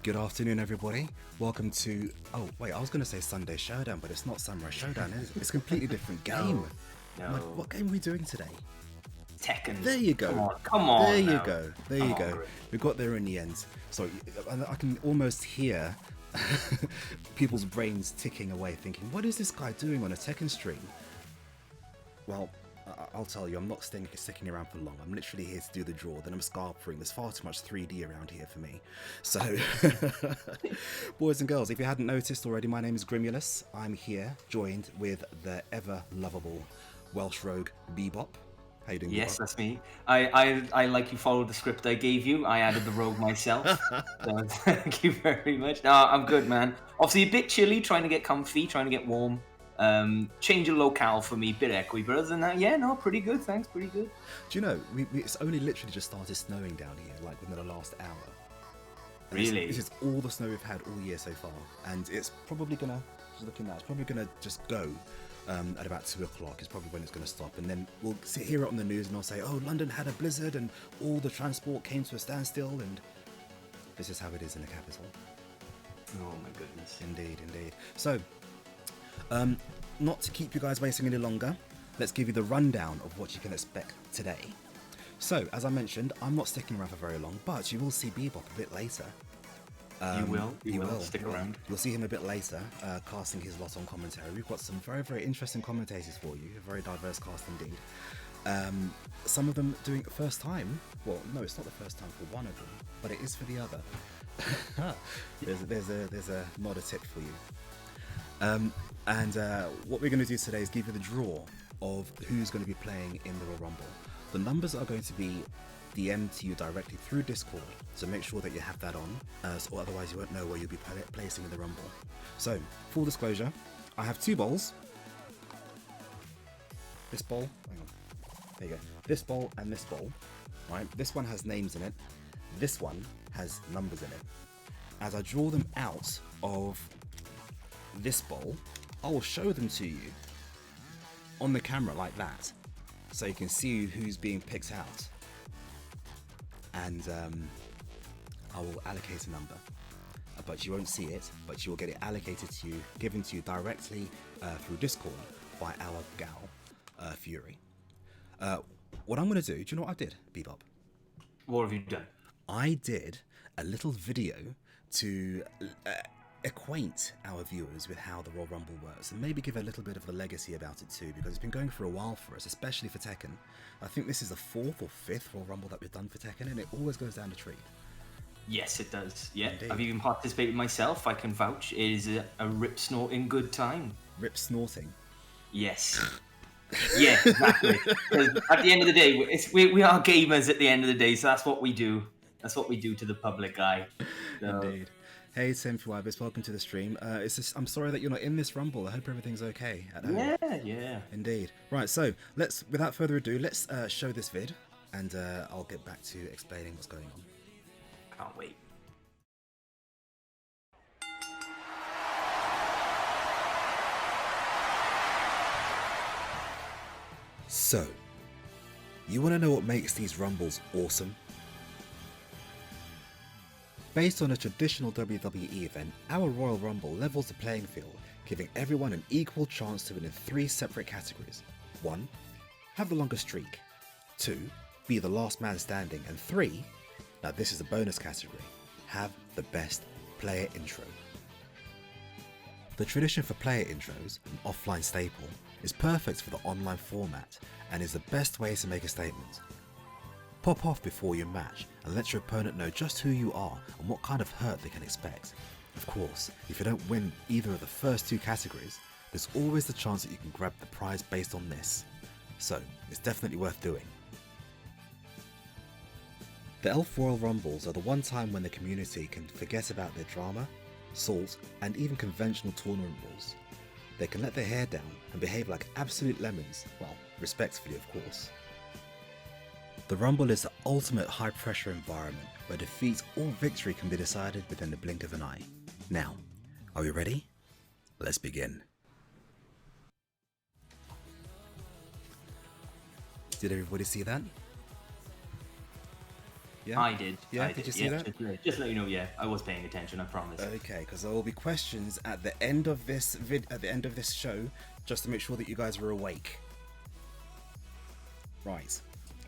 Good afternoon, everybody. Welcome to... Oh, wait, I was going to say Sunday Showdown, but it's not Samurai Showdown, is it? It's a completely different game. No. What game are we doing today? Tekken. There you go. Come on. There you now. go. There Come you on, go. Grim. We got there in the end. So I can almost hear people's brains ticking away, thinking, what is this guy doing on a Tekken stream? Well, I'll tell you, I'm not sticking around for long. I'm literally here to do the draw, then I'm scarpering. There's far too much 3D around here for me. So, boys and girls, if you hadn't noticed already, my name is Grimulus. I'm here, joined with the ever-lovable Welsh rogue Bebop. How you doing, Yes, Bebop? that's me. I like you followed the script I gave you. I added the rogue myself. So thank you very much. No, I'm good, man. Obviously a bit chilly, trying to get comfy, trying to get warm. Change of locale for me, bit echoey, but other than that, yeah, no, pretty good, thanks, pretty good. Do you know, it's only literally just started snowing down here, like within the last hour. And Really? This is all the snow we've had all year so far, and it's probably gonna, just looking at, it's probably gonna just go at about 2 o'clock. Is probably when it's gonna stop, and then we'll hear it on the news, and I'll say, oh, London had a blizzard, and all the transport came to a standstill, and this is how it is in the capital. Oh my goodness. Indeed, indeed. So, not to keep you guys waiting any longer, let's give you the rundown of what you can expect today. So, as I mentioned, I'm not sticking around for very long, but you will see Bebop a bit later. You will. Stick around. You'll see him a bit later, casting his lot on commentary. We've got some very, very interesting commentators for you, a very diverse cast indeed. Some of them doing it first time. Well, no, it's not the first time for one of them, but it is for the other. there's not a tip for you. And what we're going to do today is give you the draw of who's going to be playing in the Royal Rumble. The numbers are going to be DM'd to you directly through Discord, so make sure that you have that on, so otherwise you won't know where you'll be placing in the Rumble. So, full disclosure, I have two bowls. This bowl, hang on, there you go. This bowl and this bowl, right? This one has names in it. This one has numbers in it. As I draw them out of this bowl, I will show them to you on the camera like that, so you can see who's being picked out, and I will allocate a number, but you won't see it, but you will get it allocated to you, given to you directly through Discord by our gal, Fury. What I'm going to do you know what I did, Bebop? What have you done? I did a little video to acquaint our viewers with how the Royal Rumble works, and maybe give a little bit of the legacy about it too, because it's been going for a while for us, especially for Tekken. I think this is the 4th or 5th Royal Rumble that we've done for Tekken, and it always goes down the tree. Yes, it does. Yeah, Indeed. I've even participated myself. I can vouch. It is a rip snorting good time. Rip snorting. Yes. Yeah, exactly. 'Cause at the end of the day, we are gamers at the end of the day, so that's what we do. That's what we do to the public eye. So. Indeed. Hey Tim Fuibis, welcome to the stream. I'm sorry that you're not in this Rumble. I hope everything's okay at home. Yeah. Indeed. Right, so without further ado, let's show this vid, and I'll get back to explaining what's going on. Can't wait. So, you want to know what makes these Rumbles awesome? Based on a traditional WWE event, our Royal Rumble levels the playing field, giving everyone an equal chance to win in 3 separate categories. 1. Have the longest streak. 2. Be the last man standing. And 3. Now this is a bonus category. Have the best player intro. The tradition for player intros, an offline staple, is perfect for the online format and is the best way to make a statement. Pop off before your match and let your opponent know just who you are and what kind of hurt they can expect. Of course, if you don't win either of the first 2 categories, there's always the chance that you can grab the prize based on this. So, it's definitely worth doing. The Elf Royal Rumbles are the one time when the community can forget about their drama, salt, and even conventional tournament rules. They can let their hair down and behave like absolute lemons, well, respectfully of course. The Rumble is the ultimate high-pressure environment where defeat or victory can be decided within the blink of an eye. Now, are we ready? Let's begin. Did everybody see that? Yeah? I did. Yeah, I did did. you see Yeah, that? just let you know. Yeah, I was paying attention. I promise. Okay, because there will be questions at the end of this show, just to make sure that you guys are awake. Right.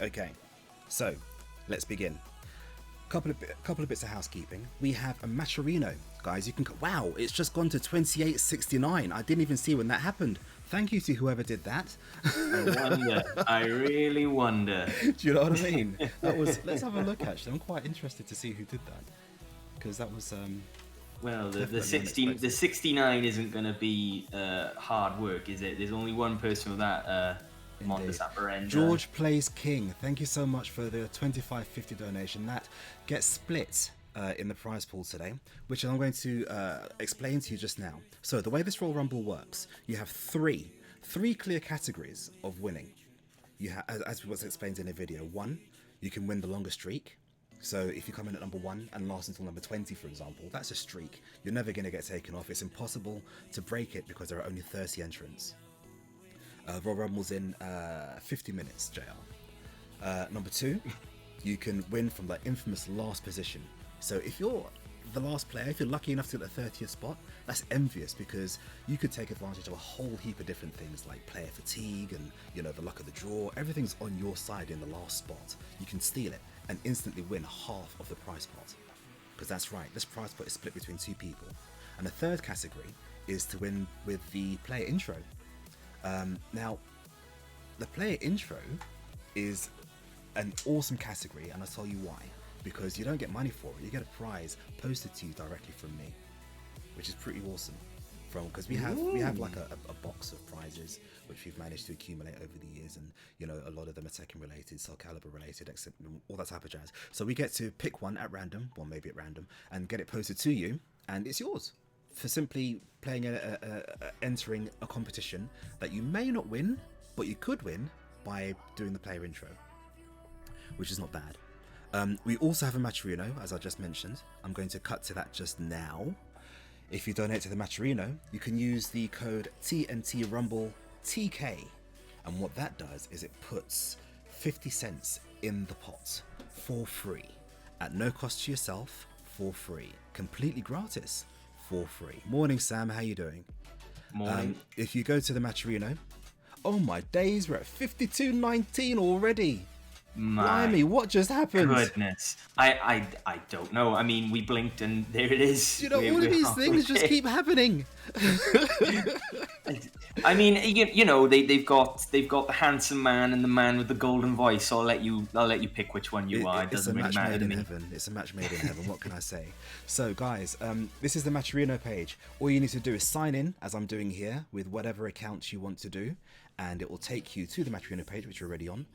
Okay. So, let's begin. Couple of bits of housekeeping. We have a Maturino, guys. You can wow, it's just gone to 28.69. I didn't even see when that happened. Thank you to whoever did that. I wonder. I really wonder. Do you know what I mean? That was. Let's have a look. Actually, I'm quite interested to see who did that, because that was. Well, the Definitely 69 isn't going to be hard work, is it? There's only one person with that. Mondus upper end. George Plays King. Thank you so much for the 25.50 donation. That gets split in the prize pool today, which I'm going to explain to you just now. So the way this Royal Rumble works, you have three clear categories of winning. You have, as was explained in the video, one, you can win the longest streak. So if you come in at number 1 and last until number 20, for example, that's a streak. You're never going to get taken off. It's impossible to break it because there are only 30 entrants. Royal Rumble's in 50 minutes, JR. Number 2, you can win from the infamous last position. So if you're the last player, if you're lucky enough to get the 30th spot, that's envious, because you could take advantage of a whole heap of different things like player fatigue and, you know, the luck of the draw. Everything's on your side in the last spot. You can steal it and instantly win half of the prize pot. Because that's right, this prize pot is split between 2 people. And the third category is to win with the player intro. Now, the player intro is an awesome category, and I'll tell you why. Because you don't get money for it, you get a prize posted to you directly from me, which is pretty awesome. Because we have like a box of prizes which we've managed to accumulate over the years, and you know, a lot of them are Tekken related, Soul Calibur related, except all that type of jazz. So we get to pick one at random, well maybe at random, and get it posted to you, and it's yours for simply playing entering a competition that you may not win, but you could win by doing the player intro, which is not bad. We also have a Maturino, as I just mentioned. I'm going to cut to that just now. If you donate to the Maturino, you can use the code TNT Rumble TK, and what that does is it puts 50 cents in the pot for free, at no cost to yourself, for free, completely gratis, for free. Morning, Sam. How you doing? Morning. If you go to the Maturino, oh my days, we're at 52.19 already. Blimey, what just happened? Goodness, I don't know. I mean, we blinked and there it is. You know, all of these things just keep happening. I mean, you know, they've got the handsome man and the man with the golden voice. So I'll let you pick which one you are. It doesn't really matter to me. It's a match made in heaven. What can I say? So, guys, this is the Maturino page. All you need to do is sign in, as I'm doing here, with whatever account you want to do, and it will take you to the Maturino page, which you're already on.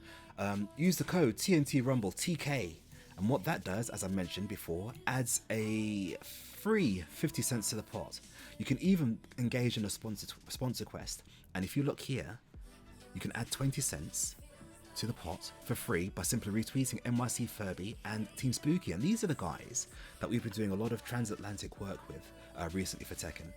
Use the code TNT Rumble TK, and what that does, as I mentioned before, adds a free 50 cents to the pot. You can even engage in a sponsor quest, and if you look here, you can add 20 cents to the pot for free by simply retweeting NYC Furby and Team Spooky, and these are the guys that we've been doing a lot of transatlantic work with recently for Tekken.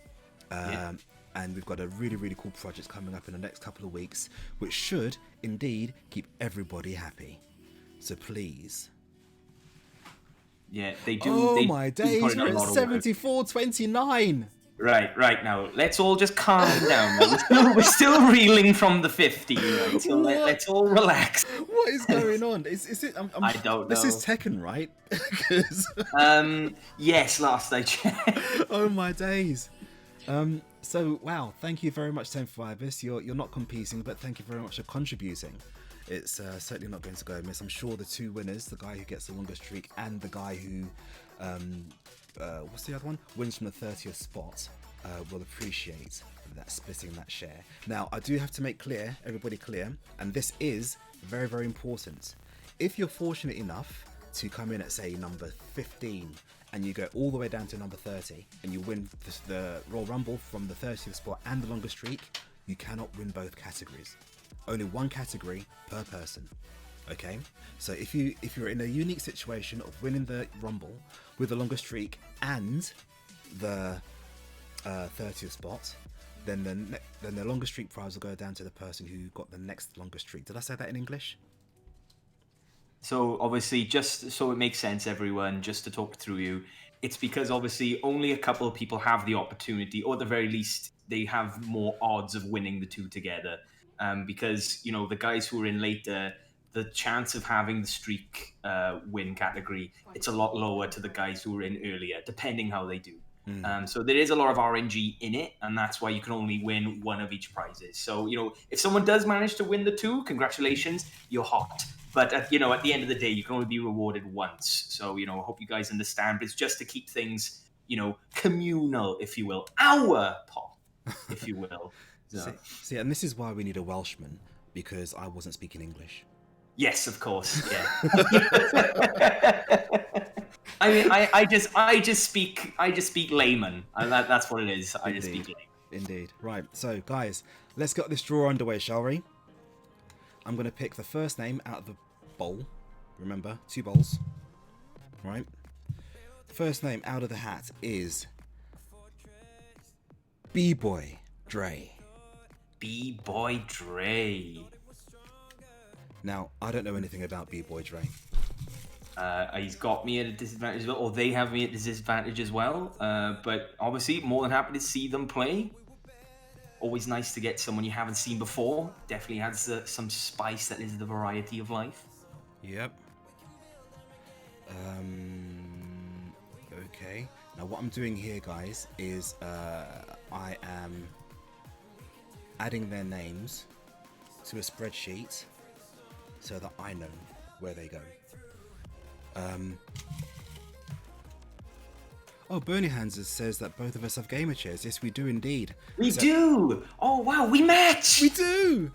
And we've got a really, really cool project coming up in the next couple of weeks, which should indeed keep everybody happy. So please. Yeah, they do. Oh my days, we're at 74.29. Right now. Let's all just calm down. We're still reeling from the 50, right? So let's all relax. What is going on? Is it? I don't know. This is Tekken, right? Yes, last I checked. Oh my days. So wow, thank you very much, 10 for Ibis. You're not competing, but thank you very much for contributing. It's certainly not going to go amiss. I'm sure the 2 winners, the guy who gets the longest streak and the guy who what's the other one, wins from the 30th spot, will appreciate that splitting that share. Now, I do have to make clear, everybody clear, and this is very, very important. If you're fortunate enough to come in at, say, number 15, and you go all the way down to number 30, and you win the Royal Rumble from the 30th spot and the longest streak, you cannot win both categories. Only one category per person. Okay, so if you're in a unique situation of winning the Rumble with the longest streak and the 30th spot, then the longest streak prize will go down to the person who got the next longest streak. Did I say that in English? So obviously, just so it makes sense, everyone, just to talk through you, it's because obviously only a couple of people have the opportunity, or at the very least, they have more odds of winning the two together. Because the guys who are in later, the chance of having the streak win category, it's a lot lower to the guys who are in earlier, depending how they do. So there is a lot of RNG in it, and that's why you can only win one of each prizes. So if someone does manage to win the two, congratulations, you're hot. But at the end of the day, you can only be rewarded once. So I hope you guys understand. But it's just to keep things communal, if you will, our pot, if you will. So. See, and this is why we need a Welshman, because I wasn't speaking English. Yes, of course. Yeah. I mean, I just speak layman. That's what it is. I just speak layman. Indeed. Right. So, guys, let's get this draw underway, shall we? I'm going to pick the first name out of the bowl. Remember, 2 bowls. Right. First name out of the hat is B-Boy Dre. B-Boy Dre. Now, I don't know anything about B-Boy Dre. He's got me at a disadvantage as well, or they have me at a disadvantage as well. But obviously, more than happy to see them play. Always nice to get someone you haven't seen before. Definitely adds some spice that is the variety of life. Yep. Okay. Now, what I'm doing here, guys, is I am adding their names to a spreadsheet so that I know where they go. Oh, Bernie Hanses says that both of us have gamer chairs. Yes, we do indeed. We do! Oh, wow, we match! We do!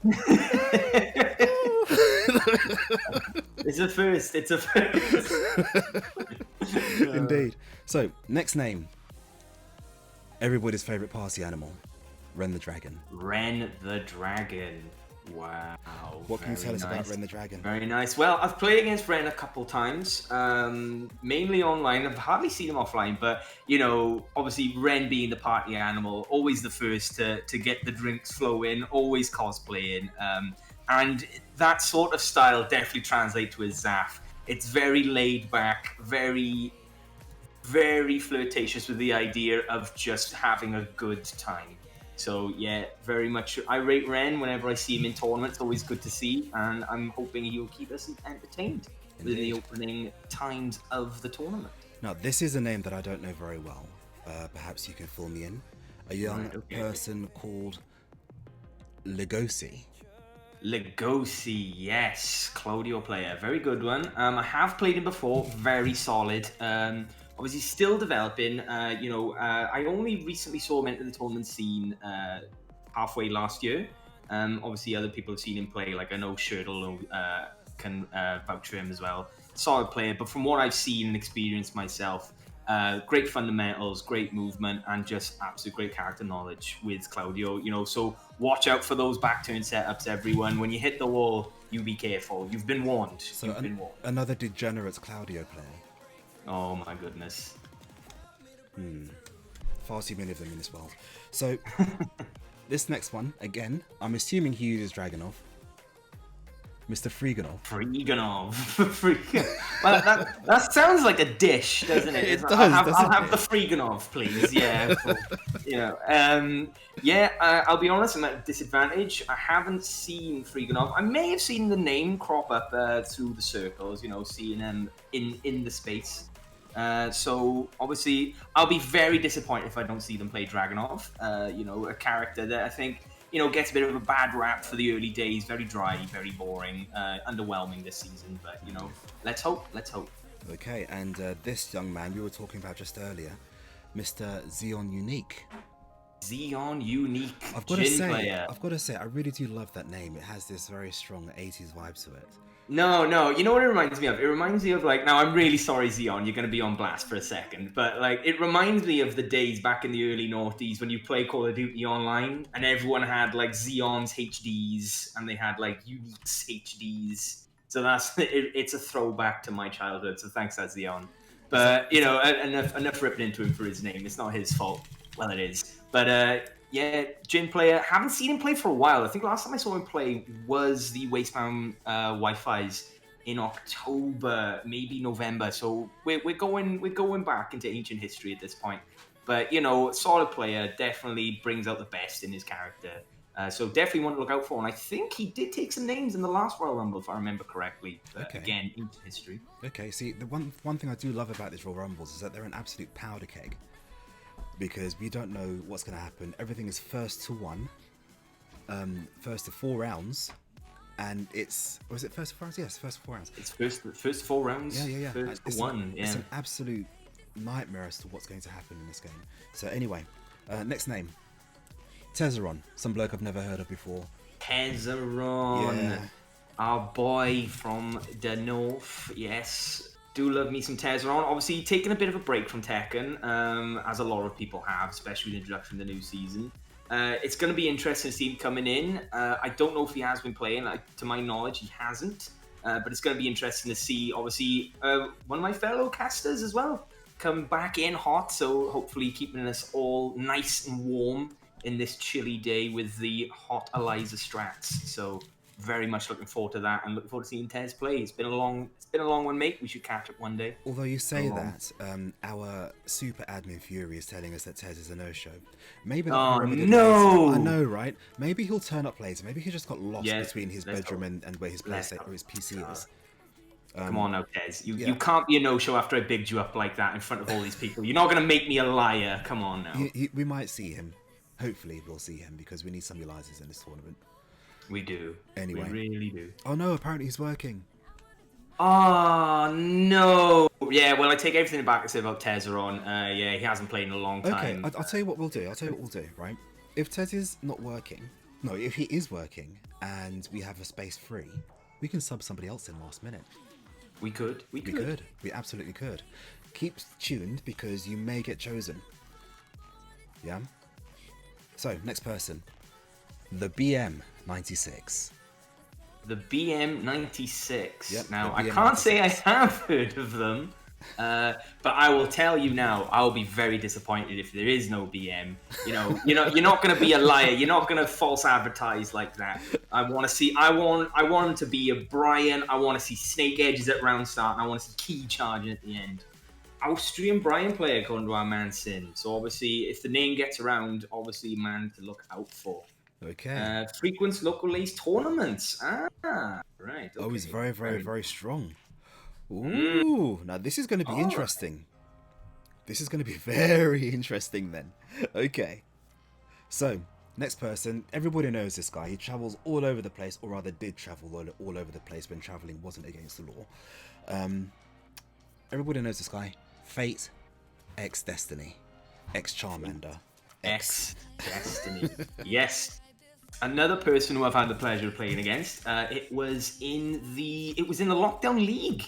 It's a first. Indeed. So, next name. Everybody's favourite party animal. Ren the Dragon. Ren the Dragon. Wow. What can you tell us about Ren the Dragon? Very nice. Well, I've played against Ren a couple times, mainly online. I've hardly seen him offline, but, obviously Ren being the party animal, always the first to get the drinks flowing, always cosplaying. And that sort of style definitely translates to his Zaf. It's very laid back, very, very flirtatious with the idea of just having a good time. So yeah, very much. I rate Ren whenever I see him in tournaments. Always good to see, and I'm hoping he'll keep us entertained in the opening times of the tournament. Now, this is a name that I don't know very well. Perhaps you can fill me in. A young person called Legosi. Legosi, yes, Claudio player, very good one. I have played him before, very solid. Obviously, still developing. I only recently saw him enter the tournament scene halfway last year. Obviously, other people have seen him play. Like I know Shirtle can vouch for him as well. Solid player, but from what I've seen and experienced myself, great fundamentals, great movement, and just absolute great character knowledge with Claudio. So watch out for those back turn setups, everyone. When you hit the wall, you be careful. You've been warned. So another degenerate Claudio player. Oh my goodness. Far too many of them in this world. So, this next one, again, I'm assuming he uses Dragonov. Mr. Freeganov. Well, that sounds like a dish, doesn't it? It does, I'll have the Freeganov, please. Yeah. I'll be honest, I'm at a disadvantage. I haven't seen Freeganov. I may have seen the name crop up through the circles, seeing him in the space. So obviously, I'll be very disappointed if I don't see them play Dragonov. A character that I think gets a bit of a bad rap for the early days. Very dry, very boring, underwhelming this season. But let's hope. Okay, and this young man we were talking about just earlier, Mr. Xeon Unique. Xeon Unique. I've got to say, I really do love that name. It has this very strong 80s vibe to it. No, you know what it reminds me of? It reminds me of now I'm really sorry, Xeon, you're going to be on blast for a second, but it reminds me of the days back in the early noughties when you play Call of Duty online and everyone had Xeon's HDs and they had Unique's HDs. So it's a throwback to my childhood, so thanks, that Xeon. But, enough ripping into him for his name. It's not his fault. Well, it is. But, Jin player. Haven't seen him play for a while. I think last time I saw him play was the Wastebound Wi-Fi's in October, maybe November. So we're going back into ancient history at this point. But solid player, definitely brings out the best in his character. So definitely want to look out for. And I think he did take some names in the last Royal Rumble, if I remember correctly. But Okay. again, ancient history. Okay, see, the one thing I do love about these Royal Rumbles is that they're an absolute powder keg. Because we don't know what's going to happen. Everything is first to 4 rounds. And was it first to 4 rounds? Yes, first to 4 rounds. It's first 4 rounds. Yeah. First to 1. It's an absolute nightmare as to what's going to happen in this game. So anyway, next name. Tezeron, some bloke I've never heard of before. Tezeron, our boy from the north. Yes, do love me some Tezeron. Obviously, taking a bit of a break from Tekken, as a lot of people have, especially with the introduction of the new season. It's going to be interesting to see him coming in. I don't know if he has been playing. To my knowledge, he hasn't. But it's going to be interesting to see, obviously, one of my fellow casters as well come back in hot. So hopefully keeping us all nice and warm in this chilly day with the hot Eliza strats. So very much looking forward to that and looking forward to seeing Tez play. It's been a long one, mate. We should catch up one day. Although you say that, our super admin Fury is telling us that Tez is a no-show. Maybe no! I know, right? Maybe he'll turn up later. Maybe he just got lost between his bedroom and where his PC is. Come on now, Tez. You can't be a no-show after I bigged you up like that in front of all these people. You're not going to make me a liar. Come on now. We might see him. Hopefully we'll see him because we need some Elizas in this tournament. We do. Anyway. We really do. Oh no, apparently he's working. Oh no. Yeah, well, I take everything back I said about Tezeron. Yeah, he hasn't played in a long time. Okay, I'll tell you what we'll do. Right? If Tez is not working, if he is working and we have a space free, we can sub somebody else in last minute. We could. We absolutely could. Keep tuned because you may get chosen. Yeah? So, next person. The BM96. The BM96. Yep, now, I can't say I have heard of them, but I will tell you now, I'll be very disappointed if there is no BM. You're not going to be a liar. You're not going to false advertise like that. I want him to be a Brian. I want to see Snake Edges at round start, and I want to see Key charging at the end. Austrian Brian player according to our man Sin. So obviously, if the name gets around, obviously man to look out for. Okay. Frequent local race tournaments. Right. Okay. Oh, he's very, very, very strong. Ooh, now this is going to be interesting. This is going to be very interesting then. Okay. So, next person. Everybody knows this guy. He travels all over the place, or rather did travel all over the place when traveling wasn't against the law. Everybody knows this guy. Fate, X-Destiny, X-Charmander. X-Destiny. Yes. Another person who I've had the pleasure of playing against. It was in the Lockdown League.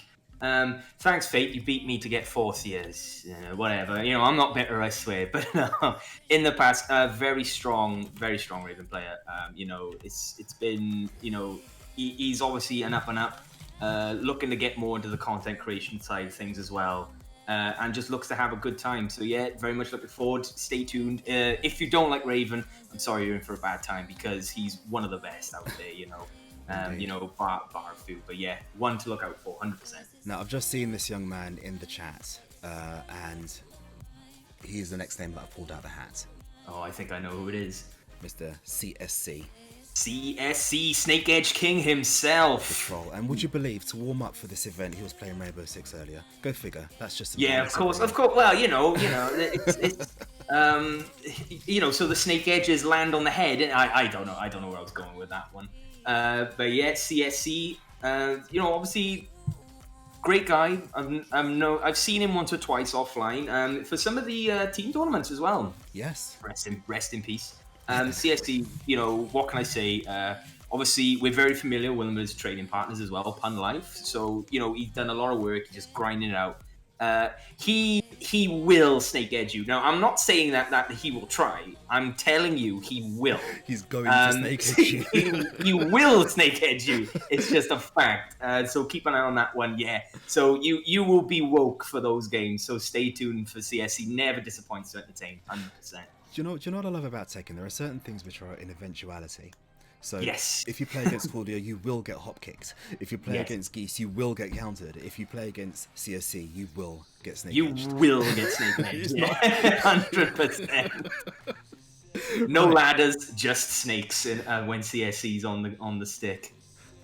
Thanks, Fate. You beat me to get 4th years. Whatever. I'm not bitter, I swear. But no, in the past, very strong Raven player. It's been, he's obviously an up and up. Looking to get more into the content creation side of things as well. And just looks to have a good time. So yeah, very much looking forward. Stay tuned. If you don't like Raven, I'm sorry you're in for a bad time because he's one of the best out there, bar a few. But yeah, one to look out for, 100%. Now, I've just seen this young man in the chat, and he's the next name that I pulled out of the hat. Oh, I think I know who it is. Mr. CSC. CSC, Snake Edge King himself. The troll. And would you believe, to warm up for this event, he was playing Rainbow Six earlier? Go figure. That's just of course. Well, it's so the Snake Edges land on the head. I don't know where I was going with that one. But yeah, CSC. Obviously, great guy. I've seen him once or twice offline. For some of the team tournaments as well. Yes. Rest in peace. CSC, what can I say? Obviously, we're very familiar with him as trading partners as well, Pun Life. So, he's done a lot of work, he's just grinding it out. He will Snake Edge you. Now, I'm not saying that he will try. I'm telling you, he will. He's going to Snake Edge you. He will Snake Edge you. It's just a fact. So keep an eye on that one, yeah. So you will be woke for those games. So stay tuned for CSC. Never disappoints to entertain, 100%. Do you know what I love about Tekken? There are certain things which are an eventuality. So Yes. if you play against Claudia, you will get hop kicked. If you play Yes. against Geese, you will get countered. If you play against CSC, you will get snake You edged. will get snake edged. Yeah, 100%. No Right. ladders, just snakes when CSC's on the stick.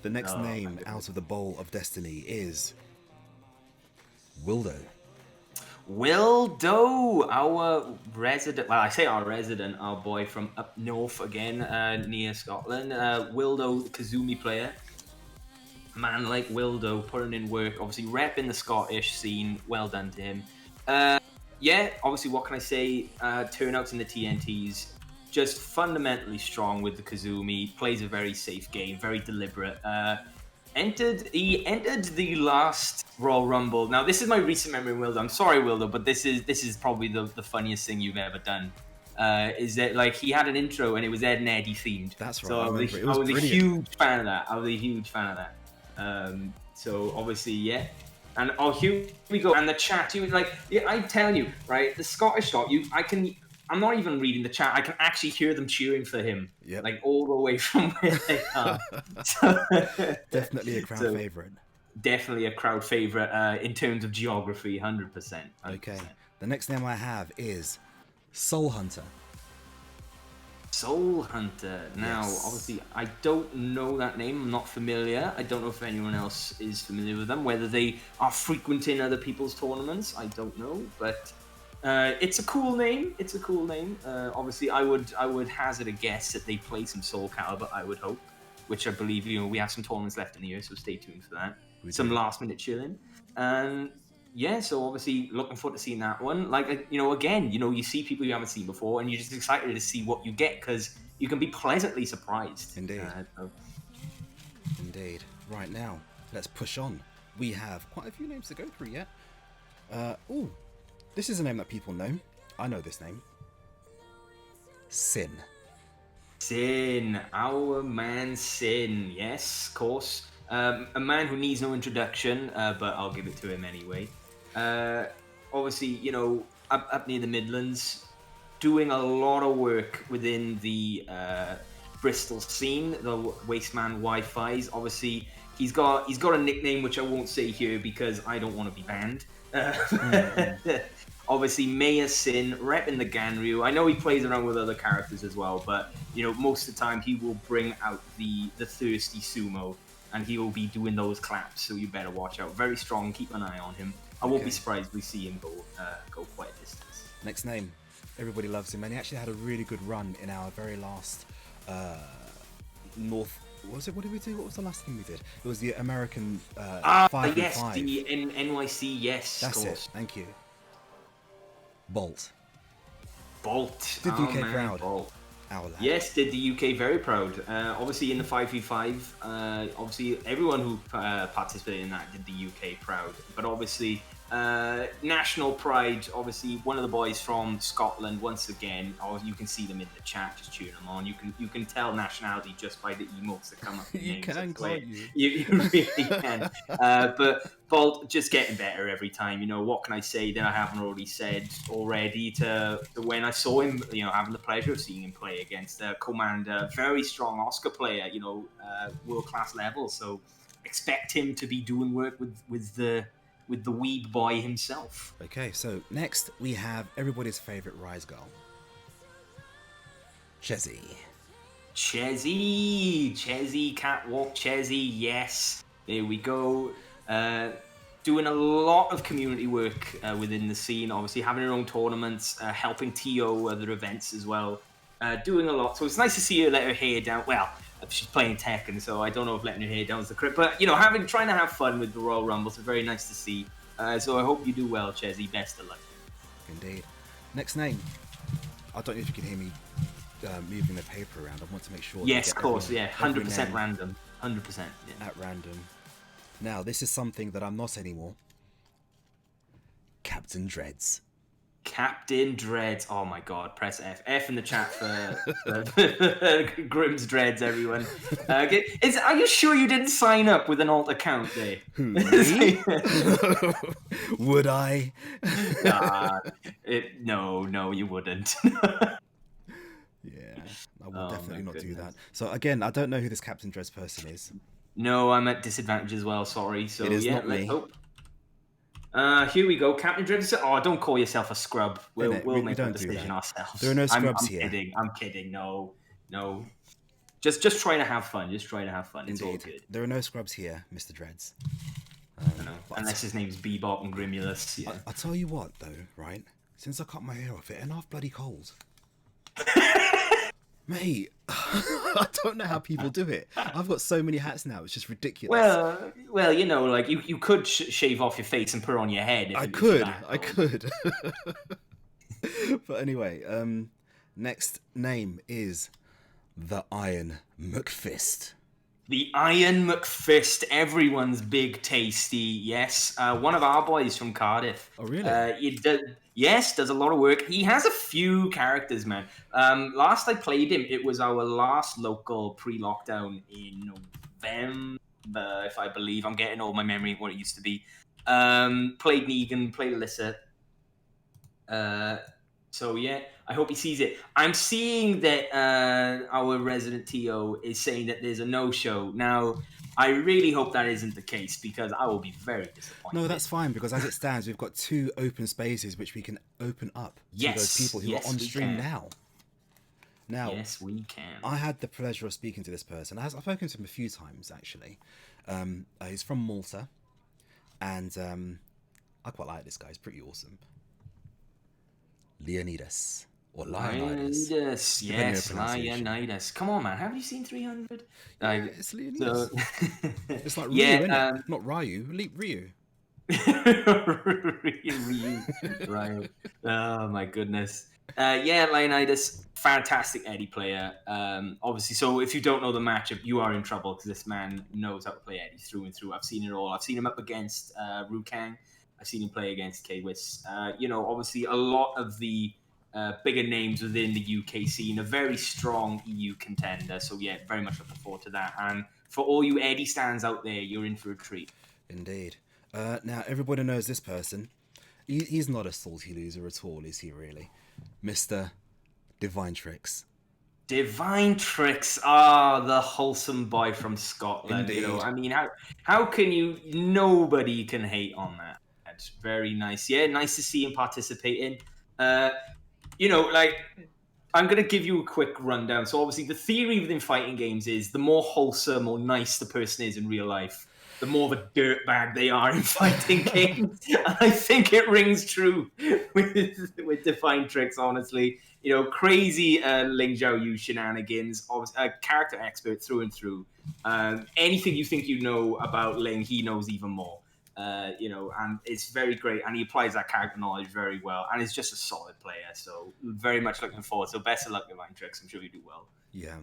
The next Oh, my name goodness. out of the bowl of destiny is Wildo. Wildo, our resident, well, I say our resident, our boy from up north again, near Scotland. Wildo, the Kazumi player. Man like Wildo, putting in work, obviously repping the Scottish scene. Well done to him. Yeah, obviously, what can I say? Turnouts in the TNTs, just fundamentally strong with the Kazumi. Plays a very safe game, very deliberate. He entered the last Royal Rumble. Now, this is my recent memory, Wildo. I'm sorry, Wildo, but this is probably the funniest thing you've ever done. Is that like he had an intro and it was Ed and Eddie themed. That's right. So I remember. I was a brilliant. huge fan of that. So obviously, yeah. And here we go. And the chat, he was like, yeah, I'm telling you, right? The Scottish lot, I'm not even reading the chat. I can actually hear them cheering for him, like all the way from where they are. Definitely a crowd favorite. Definitely a crowd favorite in terms of geography, 100%. Okay. The next name I have is Soul Hunter. Soul Hunter. Now, obviously, I don't know that name. I'm not familiar. I don't know if anyone else is familiar with them. Whether they are frequenting other people's tournaments, I don't know. But it's a cool name. Obviously, I would hazard a guess that they play some Soul Calibur, I would hope. Which I believe, we have some tournaments left in the year, so stay tuned for that. Some last-minute chilling. And yeah, so obviously looking forward to seeing that one. Like, again, you see people you haven't seen before, and you're just excited to see what you get, because you can be pleasantly surprised. Indeed. Indeed. Right now, let's push on. We have quite a few names to go through yet. This is a name that people know. I know this name. Sin. Sin, our man Sin, yes, of course. A man who needs no introduction, but I'll give it to him anyway. Obviously, up near the Midlands, doing a lot of work within the Bristol scene, the Wasteman Wi-Fi's. Obviously, he's got a nickname which I won't say here because I don't want to be banned. Obviously, Maya Sin, repping the Ganryu. I know he plays around with other characters as well, but most of the time he will bring out the thirsty sumo, and he will be doing those claps. So you better watch out. Very strong. Keep an eye on him. I won't be surprised if we see him go quite a distance. Next name, everybody loves him, and he actually had a really good run in our very last North. What was it? What did we do? What was the last thing we did? It was the American 5 yes, 5. the NYC. Yes, That's of course. it. Thank you. Bolt. Bolt. Did the UK proud? Bolt. Our lad. Yes, did the UK very proud. Obviously in the 5v5, obviously everyone who participated in that did the UK proud. But obviously national pride, obviously one of the boys from Scotland once again. You can see them in the chat, just cheering them on. You can tell nationality just by the emotes that come up. You can, can't you? You really can. But Bolt just getting better every time. What can I say that I haven't already said already to when I saw him, having the pleasure of seeing him play against Commander, very strong Oscar player, world-class level. So expect him to be doing work with the weeb boy himself. Okay, so next we have everybody's favorite Rise Girl. Chezzy, Catwalk Chezzy, yes. There we go. Doing a lot of community work within the scene, obviously having her own tournaments, helping TO other events as well. Doing a lot. So it's nice to see her let her hair down. Well, she's playing Tekken, so I don't know if letting her hair down is the correct. But, trying to have fun with the Royal Rumble, so very nice to see. So I hope you do well, Chezzy. Best of luck. Indeed. Next name. I don't know if you can hear me moving the paper around. I want to make sure. Yes, of course. 100% random. 100%. Yeah. At random. Now, this is something that I'm not anymore. Captain Dreads. Captain Dreads. Oh my god, press F. F in the chat for Grim's Dreads, everyone. Are you sure you didn't sign up with an alt account there? Me? Would I? No, you wouldn't. Yeah, I will definitely definitely not do goodness. that. So again, I don't know who this Captain Dreads person is. No, I'm at disadvantage as well. Sorry. So It is yeah, not let's me. hope. Here we go, Captain Dread. Oh, don't call yourself a scrub. We'll Innit? we'll We make our don't do decision that. ourselves. There are no scrubs I'm here. kidding. I'm kidding. No, no. Just trying to have fun. Just trying to have fun. It's all Indeed. good. There are no scrubs here, Mr. Dreads. I know. Unless his name's Bebop and Grimulus. Yeah. I'll tell you what, though, right? Since I cut my hair off, it ain't half bloody cold. Mate, I don't know how people do it. I've got so many hats now; it's just ridiculous. Well, you know, like you could shave off your face and put it on your head. If I it was could. that cold. But anyway, next name is the Iron Mukfist. The Iron Mukfist, everyone's big tasty. Yes, one of our boys from Cardiff. Oh, really? Does a lot of work. He has a few characters, man. Last I played him, it was our last local pre-lockdown in November, if I believe. I'm getting all my memory of what it used to be. Played Negan, played Alyssa. So yeah, I hope he sees it. I'm seeing that our resident TO is saying that there's a no-show. Now, I really hope that isn't the case because I will be very disappointed. No, that's fine because as it stands, we've got 2 open spaces which we can open up to those people who are on stream now. Now, yes, we can. I had the pleasure of speaking to this person. I've spoken to him a few times actually. He's from Malta, and I quite like this guy. He's pretty awesome. Leonidas. Or Leonidas. Yes, Leonidas. Come on, man. Haven't you seen 300? Yeah, it's Leonidas. It's like Ryu, isn't it? Not Ryu. Ryu. Ryu. Right. Oh, my goodness. Leonidas, fantastic Eddie player. Obviously, so if you don't know the matchup, you are in trouble because this man knows how to play Eddie through and through. I've seen it all. I've seen him up against Rukang. I've seen him play against Kwis. Obviously a lot of the bigger names within the UK scene, a very strong EU contender. So yeah, very much looking forward to that. And for all you Eddie stands out there, you're in for a treat. Indeed. Now everybody knows this person. He's not a salty loser at all, is he really? Mr. Divine Tricks. Divine Tricks, the wholesome boy from Scotland. Indeed. You know, I mean, how can you? Nobody can hate on that. That's very nice. Yeah, nice to see him participating. I'm going to give you a quick rundown. So obviously the theory within fighting games is the more wholesome or nice the person is in real life, the more of a dirtbag they are in fighting games. And I think it rings true with Divine Tricks, honestly. You know, crazy Ling Xiaoyu shenanigans, a character expert through and through. Anything you think you know about Ling, he knows even more. And it's very great, and he applies that character knowledge very well, and is just a solid player. So very much looking forward. So best of luck, Divine Tricks. I'm sure you do well. Yeah,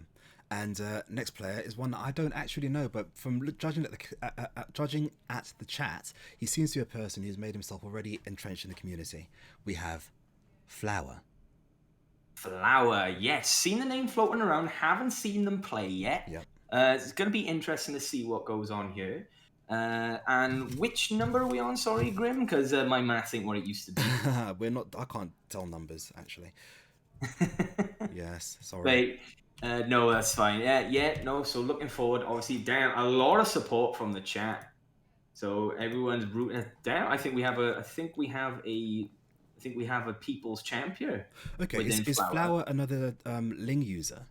and next player is one that I don't actually know, but from judging at the chat, he seems to be a person who's made himself already entrenched in the community. We have Flower. Flower, yes, seen the name floating around. Haven't seen them play yet. Yep. It's going to be interesting to see what goes on here. And which number are we on? Sorry, Grim, because my math ain't what it used to be. We're not. I can't tell numbers actually. Yes, sorry. Wait, no, that's fine. No. So looking forward. Obviously, damn, a lot of support from the chat. So everyone's rooting. Damn, I think we have a people's champion. Okay, is Flower another Ling user?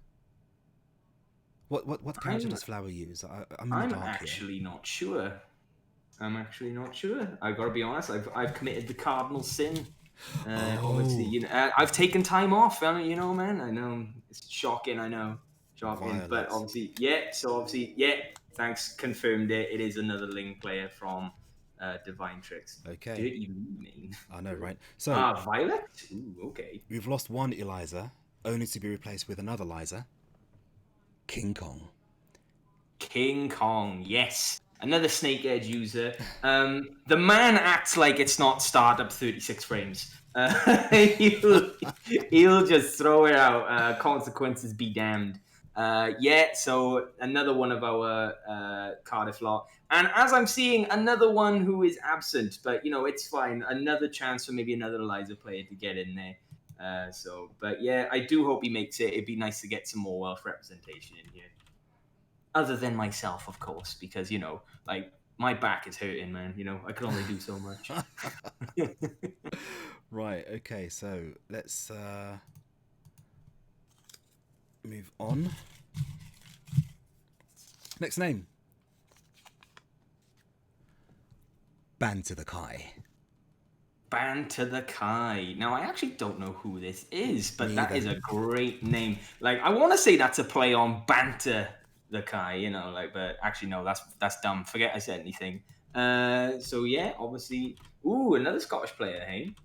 What character does Flower use? I'm actually not sure. I gotta be honest. I've committed the cardinal sin. Obviously, I've taken time off. Man. I know it's shocking. I know, shocking. Violence. But obviously, thanks. Confirmed it. It is another Ling player from Divine Tricks. Okay. Dirty mean. I know, right? So Violet. Ooh, okay. We've lost one Eliza, only to be replaced with another Liza. King Kong, yes. Another Snake Edge user. The man acts like it's not startup 36 frames. He'll just throw it out. Consequences be damned. So another one of our Cardiff lot. And as I'm seeing, another one who is absent. But, it's fine. Another chance for maybe another Eliza player to get in there. But yeah, I do hope he makes it. It'd be nice to get some more wealth representation in here. Other than myself, of course, because like my back is hurting, man. I can only do so much. Right, okay, so let's move on. Next name. Banter the Kai. Banter the Kai. Now, I actually don't know who this is, but Me that either. is a great name. Like, I want to say that's a play on Banter the Kai, but actually, no, that's dumb. Forget I said anything. So yeah, obviously, ooh, another Scottish player, hey.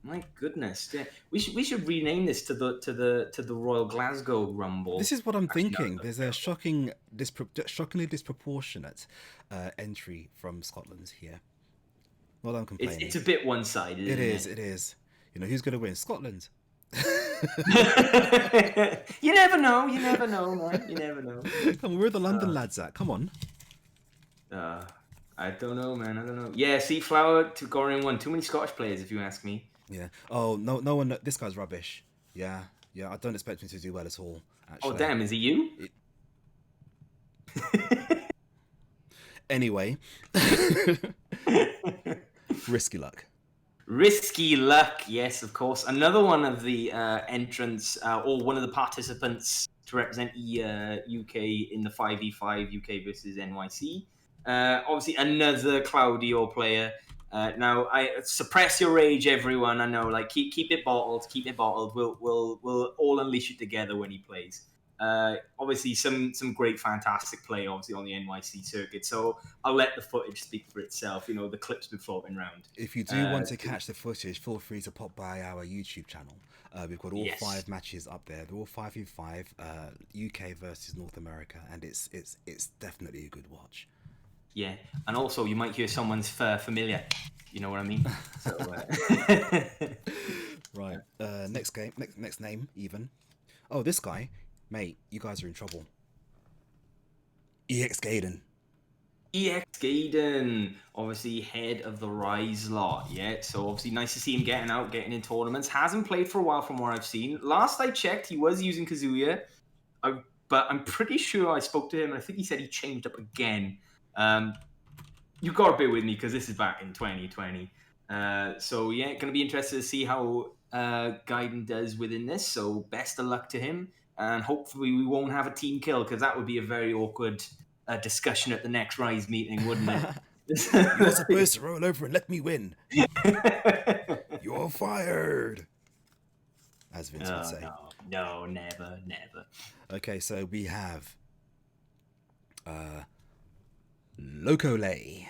My goodness, yeah. We should rename this to the Royal Glasgow Rumble. This is what I'm Actually, no, thinking. There's a shockingly disproportionate entry from Scotland here. Not that I'm complaining. it's a bit one-sided. It is. Who's going to win? Scotland. You never know, man. You never know. Come on, where are the London lads at? Come on. I don't know, man. I don't know. Yeah, see, Flower to Gorian 1. Too many Scottish players, if you ask me. Yeah. Oh, no one. This guy's rubbish. Yeah. I don't expect him to do well at all, actually. Oh, damn, is he you? Anyway. Risky Luck. Risky Luck, yes, of course. Another one of the entrants, or one of the participants to represent UK in the 5v5 UK versus NYC. Obviously, another Claudio player. Now, I suppress your rage, everyone. I know, like keep it bottled. We'll all unleash it together when he plays. Obviously, some great, fantastic play, obviously on the NYC circuit. So I'll let the footage speak for itself. The clip's been floating around. If you do want to catch the footage, feel free to pop by our YouTube channel. We've got all 5 matches up there. They're all 5v5, UK versus North America, and it's definitely a good watch. Yeah, and also you might hear someone's familiar. You know what I mean? So, right. Next name, even. Oh, this guy, mate. You guys are in trouble. EX Gaiden. EX Gaiden, obviously head of the Rise lot. Yeah, so obviously nice to see him getting in tournaments. Hasn't played for a while from what I've seen. Last I checked, he was using Kazuya, but I'm pretty sure I spoke to him, and I think he said he changed up again. You got to bear with me because this is back in 2020. So yeah, going to be interested to see how Gaiden does within this. So best of luck to him, and hopefully we won't have a team kill because that would be a very awkward discussion at the next Rise meeting, wouldn't it? You're supposed to roll over and let me win. You're fired, as Vince would say. No, never. Okay, so we have Loco Lay.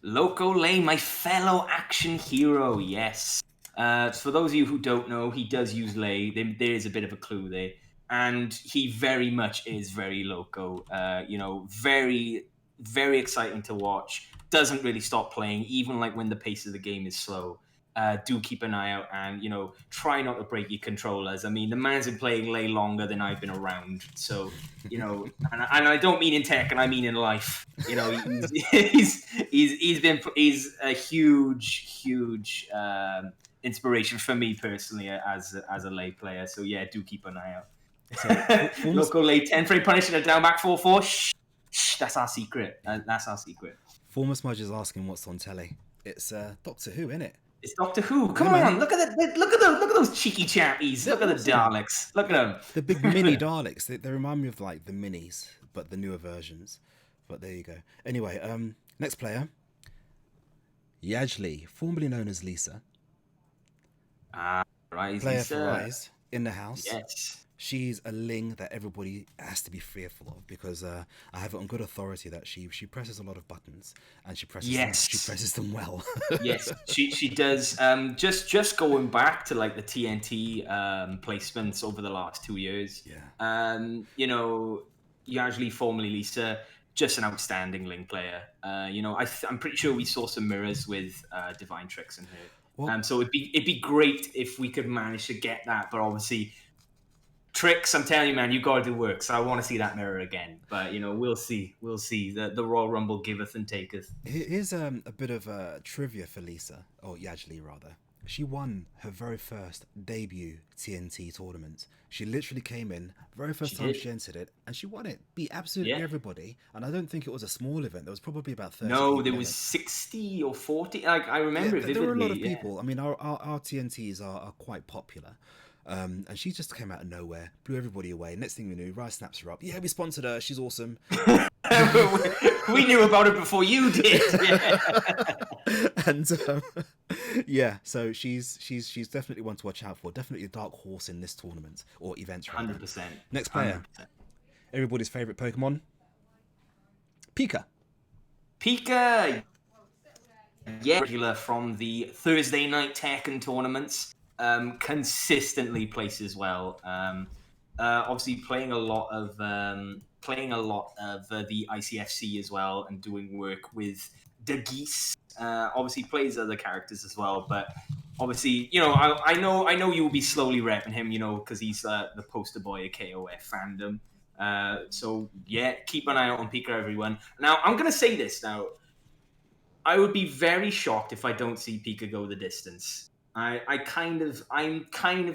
Loco Lay, my fellow action hero, yes. For those of you who don't know, he does use Lay. There is a bit of a clue there. And he very much is very Loco. Very, very exciting to watch. Doesn't really stop playing, even like when the pace of the game is slow. Do keep an eye out and, try not to break your controllers. I mean, the man's been playing Lay longer than I've been around. So, and I don't mean in Tekken, I mean in life. He's a huge inspiration for me personally as a Lay player. So yeah, do keep an eye out. So, Local Lay 10 frame punishing a down back 4-4. Shh, that's our secret. That's our secret. Former Smudge is asking what's on telly. It's Doctor Who, isn't it? It's Doctor Who. Come on, look at those cheeky chappies. Look at the Daleks. Look at them. The big mini Daleks. They remind me of like the minis, but the newer versions. But there you go. Anyway, next player, Yajli, formerly known as Lisa. Rise. Player for Rise in the house. Yes. She's a Ling that everybody has to be fearful of because I have it on good authority that she presses a lot of buttons and she presses them well. Yes, she does. Just going back to like the TNT placements over the last 2 years. Yeah. Usually formerly Lisa, just an outstanding Ling player. I'm pretty sure we saw some mirrors with Divine Tricks in her. So it'd be great if we could manage to get that, but obviously. Tricks, I'm telling you, man, you got to do work. So I want to see that mirror again. But, we'll see. We'll see. The Royal Rumble giveth and taketh. Here's a bit of trivia for Lisa, or Yajli rather. She won her very first debut TNT tournament. She literally came in, very first She time did. she entered it, and she won it. Beat Yeah. absolutely everybody. And I don't think it was a small event. There was probably about 30 No, there people in was it. 60 or 40. Like I Yeah, remember it there were a lot vividly. of Yeah. people. I mean, our TNTs are quite popular. And she just came out of nowhere, blew everybody away. Next thing we knew, Rice snaps her up. Yeah, we sponsored her. She's awesome. We knew about it before you did. Yeah. And yeah, so she's definitely one to watch out for. Definitely a dark horse in this tournament or events rather. 100%. Next player, 100%. everybody's favorite Pokemon, Pika. Pika, yeah, regular from the Thursday night Tekken tournaments. Consistently places well. Obviously playing a lot of the ICFC as well, and doing work with the Geese. Obviously plays other characters as well, but obviously, I know you will be slowly repping him, because he's the poster boy of KOF fandom. So yeah, keep an eye out on Pika, everyone. Now I'm gonna say this now. I would be very shocked if I don't see Pika go the distance. I'm kind of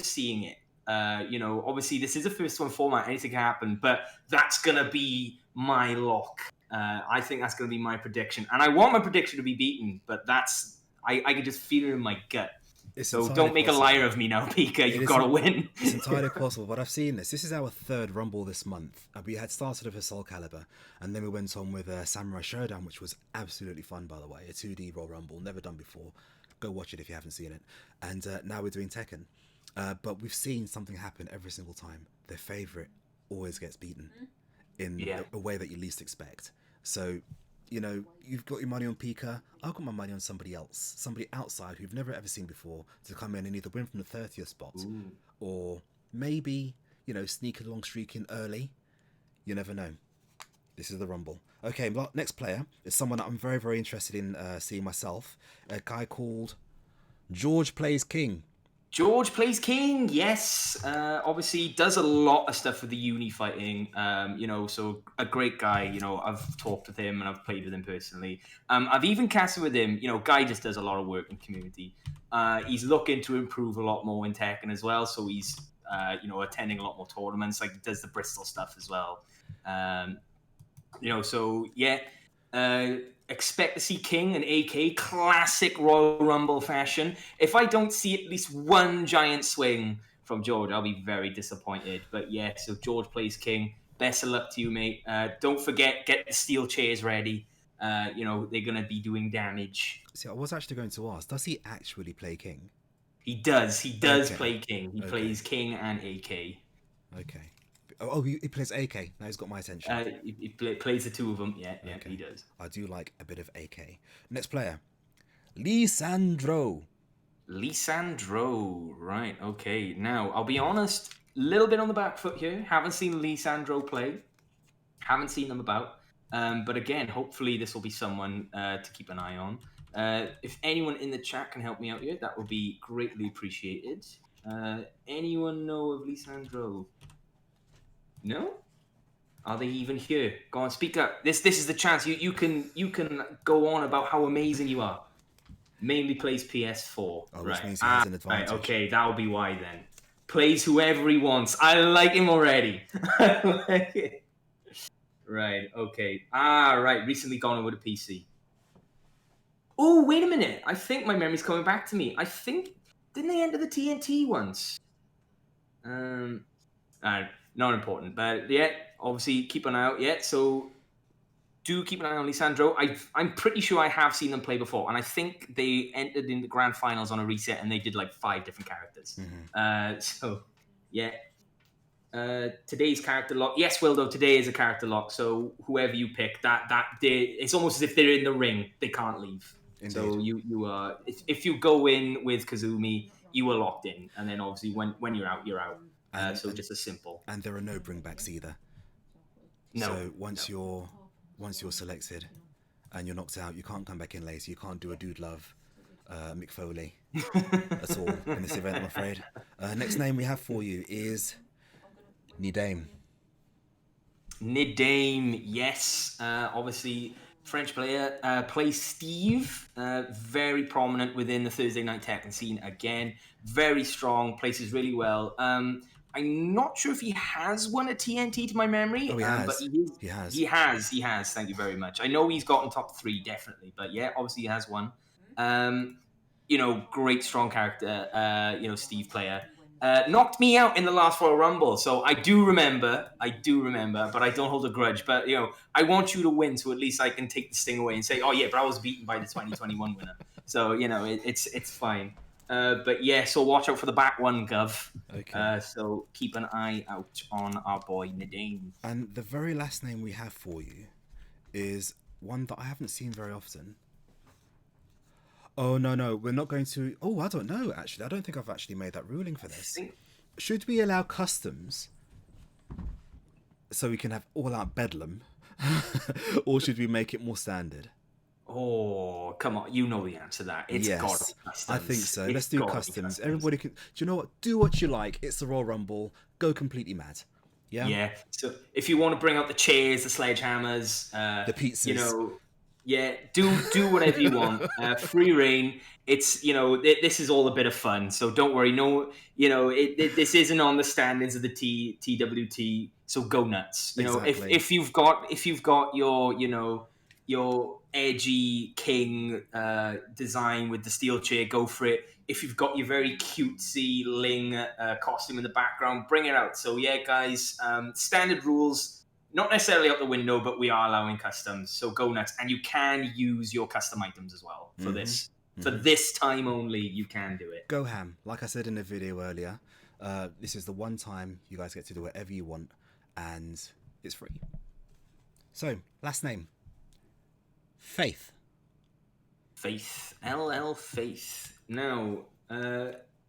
seeing it. Obviously this is a first one format, anything can happen, but that's gonna be my lock. I think that's gonna be my prediction, and I want my prediction to be beaten, but I can just feel it in my gut. It's So entirely don't make possible. a liar of me now, Pika. You've got to win. It's entirely possible, but I've seen this. This is our third Rumble this month. We had started with Soul Calibur, and then we went on with Samurai Showdown, which was absolutely fun, by the way. A 2D Royal Rumble, never done before. Go watch it if you haven't seen it. And now we're doing Tekken. But we've seen something happen every single time. Their favourite always gets beaten in a way that you least expect. So, you've got your money on Pika. I've got my money on somebody else, somebody outside who've never ever seen before, to come in and either win from the 30th spot or maybe, sneak along streaking early. You never know. This is the Rumble. Okay, next player is someone that I'm very, very interested in seeing myself. A guy called George Plays King. George Plays King, yes. Obviously, does a lot of stuff with the uni fighting. So a great guy. I've talked with him and I've played with him personally. I've even casted with him. Guy just does a lot of work in community. He's looking to improve a lot more in Tekken as well. So he's, attending a lot more tournaments. Like, he does the Bristol stuff as well. So yeah. Expect to see King and AK, classic Royal Rumble fashion. If I don't see at least one giant swing from George, I'll be very disappointed. But yeah, so George Plays King. Best of luck to you, mate. Don't forget, get the steel chairs ready. They're going to be doing damage. See, I was actually going to ask, does he actually play King? He does. He does Okay. play King. He plays King and AK. Okay. Oh, he plays AK. Now he's got my attention. He plays the two of them. Yeah, okay. He does. I do like a bit of AK. Next player, Lisandro. Lisandro, right? Okay. Now I'll be honest, a little bit on the back foot here. Haven't seen Lisandro play. Haven't seen them about. But again, hopefully this will be someone to keep an eye on. If anyone in the chat can help me out here, that would be greatly appreciated. Anyone know of Lisandro? No? Are they even here? Go on, speak up. This is the chance. You can go on about how amazing you are. Mainly plays PS4. Oh, right. Which means he has an advantage. Right, okay, that'll be why then. Plays whoever he wants. I like him already. I like it. Right, okay. Right. Recently gone over to PC. Oh, wait a minute. I think my memory's coming back to me. I think... Didn't they enter the TNT once? Not important. But yeah, obviously keep an eye out. Yeah, so do keep an eye on Lisandro. I'm pretty sure I have seen them play before, and I think they entered in the grand finals on a reset, and they did like 5 different characters. So yeah. Today's character lock. Yes, Wildo, today is a character lock. So whoever you pick, it's almost as if they're in the ring. They can't leave. Indeed. So you are. If you go in with Kazumi, you are locked in, and then obviously when you're out, you're out. So just as simple. And there are no bringbacks either. No. So once you're selected and you're knocked out, you can't come back in later. You can't do a dude love Mick Foley at all in this event, I'm afraid. Next name we have for you is Nidam. Nidam, yes. Obviously French player, plays Steve, very prominent within the Thursday night Tekken scene. Again, very strong, places really well. I'm not sure if he has won a TNT to my memory, Oh, he but has. he is. He has. He has. Thank you very much. I know he's gotten top 3 definitely, but yeah, obviously he has one. Great strong character. Steve player. Knocked me out in the last Royal Rumble, so I do remember, but I don't hold a grudge. But I want you to win, so at least I can take the sting away and say, oh yeah, but I was beaten by the 2021 winner. So it's fine. But yeah, so watch out for the back one, Gov. Okay. So keep an eye out on our boy Nidam. And the very last name we have for you is one that I haven't seen very often. Oh, no, we're not going to... Oh, I don't know, actually. I don't think I've actually made that ruling for this. Should we allow customs so we can have all-out bedlam? Or should we make it more standard? Oh, come on. You know the answer to that. It's got to be customs. I think so. Let's do customs. Everybody can... Do you know what? Do what you like. It's the Royal Rumble. Go completely mad. Yeah? Yeah. So if you want to bring out the chairs, the sledgehammers... the pizzas. Yeah, do whatever you want. Free reign. It's this is all a bit of fun, so don't worry. No, this isn't on the standards of the TWT. So go nuts. Exactly. If you've got your edgy king design with the steel chair, go for it. If you've got your very cutesy Ling costume in the background, bring it out. So yeah, guys, standard rules. Not necessarily out the window, but we are allowing customs. So go nuts. And you can use your custom items as well for this. For this time only, you can do it. Go ham. Like I said in the video earlier, this is the one time you guys get to do whatever you want, and it's free. So, last name. Faith. Faith. LL Faith. Now,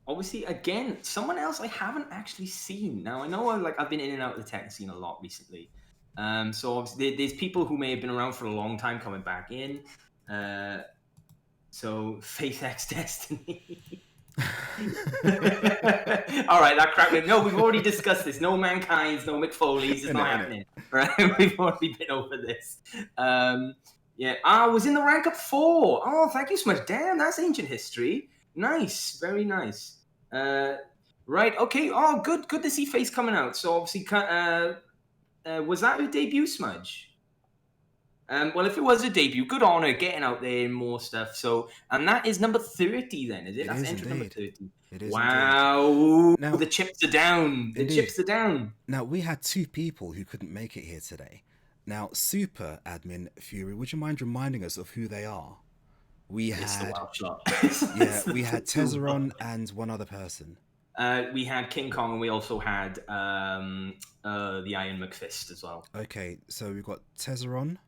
obviously, again, someone else I haven't actually seen. Now, I know I've been in and out of the Tekken scene a lot recently. So obviously there's people who may have been around for a long time coming back in. So Faith X Destiny. All right, that cracked me. No, we've already discussed this. No Mankind's, no McFoley's. It's not happening. Right? We've already been over this. Yeah. I was in the rank up 4. Oh, thank you so much. Damn, that's ancient history. Nice. Very nice. Right. Okay. Oh, good to see Faith coming out. So obviously... was that her debut, Smudge? Well, if it was a debut, good on her, getting out there and more stuff. So, and that is number 30 then, is it? That's entry number 30. It is. Wow. Now, the chips are down. Chips are down. Now, we had 2 people who couldn't make it here today. Now, Super Admin Fury, would you mind reminding us of who they are? We had Tezeron and one other person. We had King Kong, and we also had the Iron Mukfist as well. Okay, so we've got Tezeron,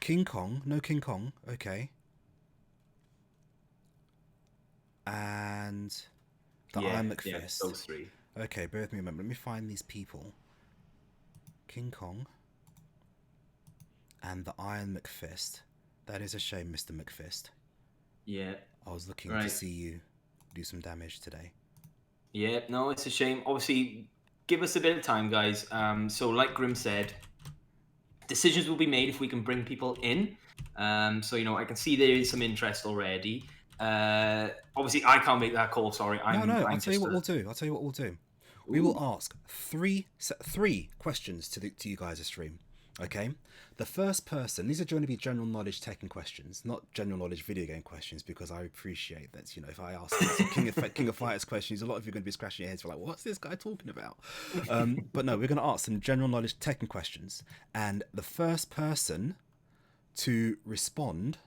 King Kong, okay, and the Iron Mukfist. Yeah, those 3. Okay, bear with me a moment. Let me find these people. King Kong and the Iron Mukfist. That is a shame, Mr. Mukfist. Yeah. I was looking to see you do some damage today. Yeah, no, it's a shame. Obviously, give us a bit of time, guys. So like Grim said, decisions will be made if we can bring people in. So, I can see there is some interest already. Obviously, I can't make that call, sorry. I'll tell you what we'll do. We will ask three questions to you guys' stream. Okay? The first person, these are going to be general knowledge Tekken questions, not general knowledge video game questions, because I appreciate that, if I ask King of Fighters questions, a lot of you are going to be scratching your heads for like, what's this guy talking about? But no, we're going to ask some general knowledge Tekken questions, and the first person to respond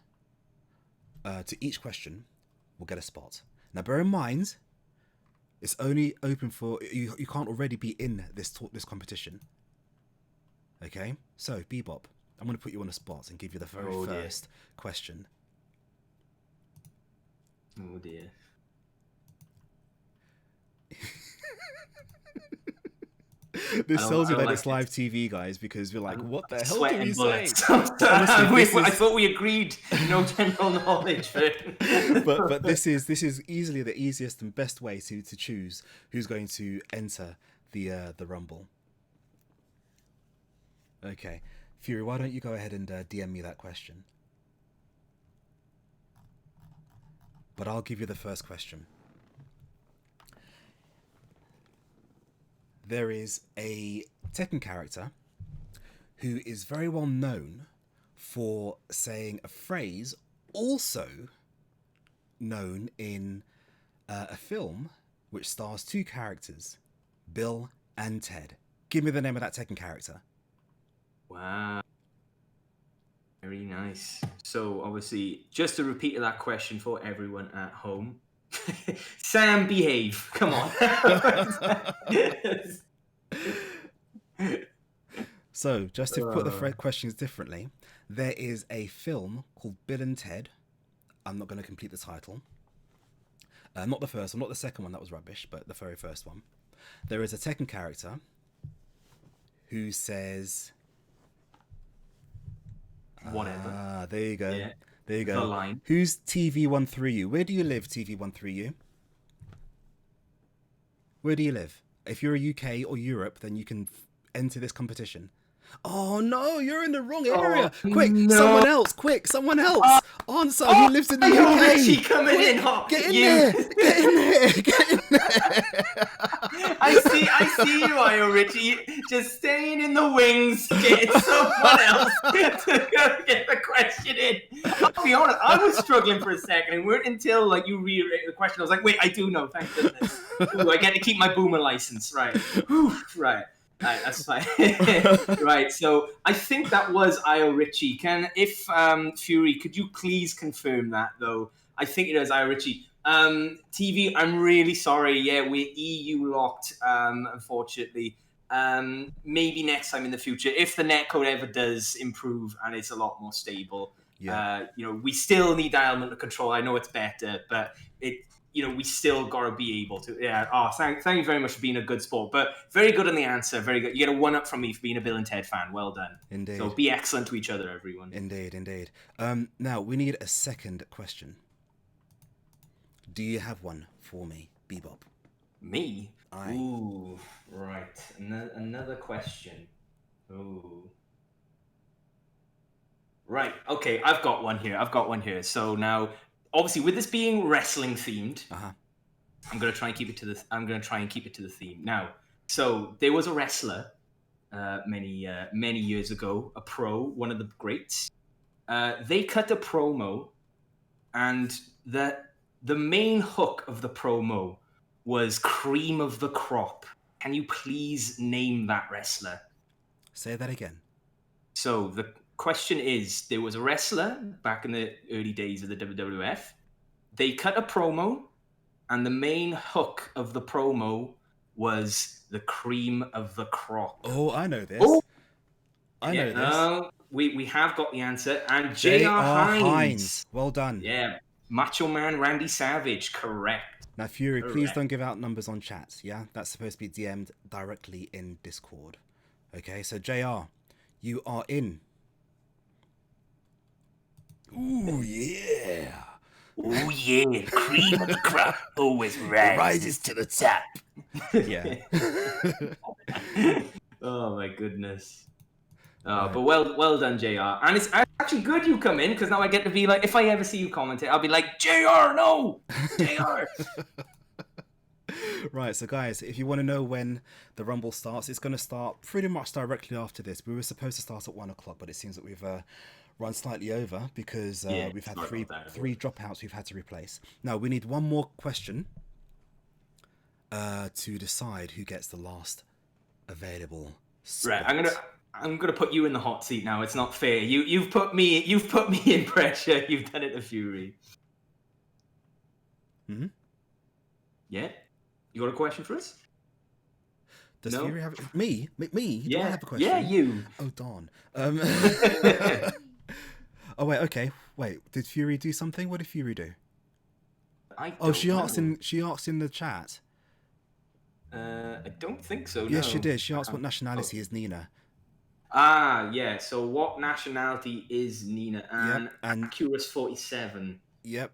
to each question will get a spot. Now, bear in mind, it's only open for you. You can't already be in this competition. Okay, so Bebop, I'm going to put you on the spot and give you the very first question. Oh dear. This tells you that it's live TV, guys, because we're like, what the hell do we say? I thought we agreed no general knowledge. but this is easily the easiest and best way to choose who's going to enter the Rumble. Okay, Fury, why don't you go ahead and DM me that question? But I'll give you the first question. There is a Tekken character who is very well known for saying a phrase also known in a film which stars two characters, Bill and Ted. Give me the name of that Tekken character. Wow. Very nice. So, obviously, just to repeat that question for everyone at home. Sam, behave. Come on. So, just to put the questions differently, there is a film called Bill and Ted. I'm not going to complete the title. Not the first one, not the second one, that was rubbish, but the very first one. There is a Tekken character who says... Whatever. There you go. Yeah. There you go. The line. Who's TV13U? Where do you live, TV13U? Where do you live? If you're a UK or Europe, then you can enter this competition. Oh no, you're in the wrong area. Quick, no. someone else. Quick, someone else. Answer who lives in the UK. Richie coming in. Get in there. Get in there. Get in there. I see you, Io Richie, just staying in the wings, getting someone else to go get the question in. I'll be honest, I was struggling for a second, and weren't until like you reiterated the question. I was like, wait, I do know, thank goodness. Ooh, I get to keep my boomer license, right? Whew, right. Right, that's fine. Right, so I think that was Io Richie. Fury, could you please confirm that, though? I think it is Io Richie. TV, I'm really sorry. Yeah, we're EU locked, unfortunately. Maybe next time in the future, if the netcode ever does improve and it's a lot more stable. Yeah. We still need element of control. I know it's better, but we still gotta be able to. Yeah. Oh, thank you very much for being a good sport. But very good on the answer. Very good. You get a 1-up from me for being a Bill and Ted fan. Well done. Indeed. So be excellent to each other, everyone. Indeed. Now we need a second question. Do you have one for me, Bebop? Me? Aye. Ooh, right. Another question. Ooh. Right. Okay, I've got one here. So now, obviously, with this being wrestling themed, I'm gonna try and keep it to the theme. Now, so there was a wrestler many years ago, a pro, one of the greats. They cut a promo, and the main hook of the promo was cream of the crop. Can you please name that wrestler? Say that again. So the question is, there was a wrestler back in the early days of the WWF. They cut a promo, and the main hook of the promo was the cream of the crop. Oh, I know this. I know this. We have got the answer. And J.R. Hines. Well done. Yeah. Macho Man Randy Savage. Correct. Now, Fury, please don't give out numbers on chat, yeah? That's supposed to be DM'd directly in Discord. Okay, so JR, you are in. Ooh, yeah. Oh, yeah. Cream of the crop always rises to the top. Yeah. Oh, my goodness. But well done, JR. And it's actually good you come in, because now I get to be like, if I ever see you commentate, I'll be like, JR, no! JR! Right, so guys, if you want to know when the Rumble starts, it's going to start pretty much directly after this. We were supposed to start at 1 o'clock, but it seems that we've run slightly over because we've had three dropouts we've had to replace. Now, we need one more question to decide who gets the last available spot. Right, I'm gonna put you in the hot seat now. It's not fair. You've put me in pressure. You've done it to Fury. Mm-hmm. Yeah. You got a question for us? Does Fury have me? Yeah. Do I have a question? Yeah, you. Oh darn. Oh wait. Okay. Wait. Did Fury do something? What did Fury do? She asked in the chat. I don't think so. Yes, no. she did. She asked what nationality is Nina. Ah, yeah. So what nationality is Nina? And Yep, and Accurus 47. Yep.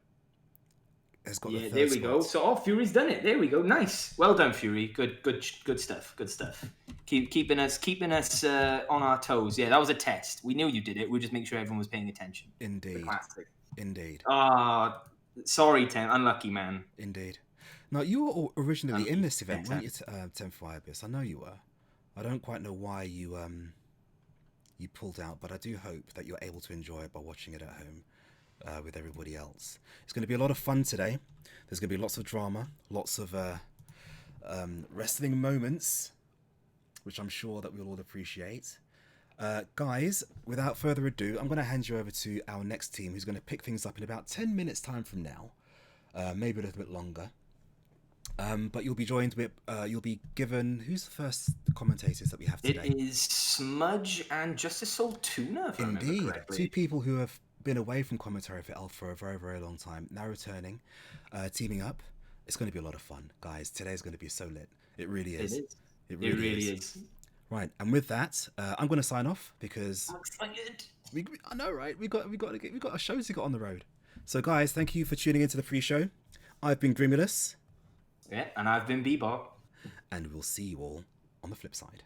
has got the Yeah, third there we go. spot. So, Fury's done it. There we go. Nice. Well done, Fury. Good stuff. Good stuff. Keeping us on our toes. Yeah, that was a test. We knew you did it. We'll just make sure everyone was paying attention. The Indeed. classic. Indeed. Ah, sorry, Ten. Unlucky, man. Indeed. Now, you were originally in Unlucky. this event, Yeah, weren't you, 10th Abyss? I know you were. I don't quite know why you pulled out, but I do hope that you're able to enjoy it by watching it at home with everybody else. It's going to be a lot of fun today. There's going to be lots of drama, lots of wrestling moments, which I'm sure that we'll all appreciate. Guys, without further ado, I'm going to hand you over to our next team, who's going to pick things up in about 10 minutes time from now, maybe a little bit longer. But you'll be joined with, you'll be given, who's the first commentators that we have today? It is Smudge and Justice Soul Tuna, if I remember correctly. Two people who have been away from commentary for a very, very long time, now returning, teaming up. It's going to be a lot of fun, guys. Today's going to be so lit. It really is. It really is. Right, and with that, I'm going to sign off because I'm excited. I know, right? We got a show to get on the road. So, guys, thank you for tuning into the pre-show. I've been Grimulus. Yeah, and I've been Bebop. And we'll see you all on the flip side.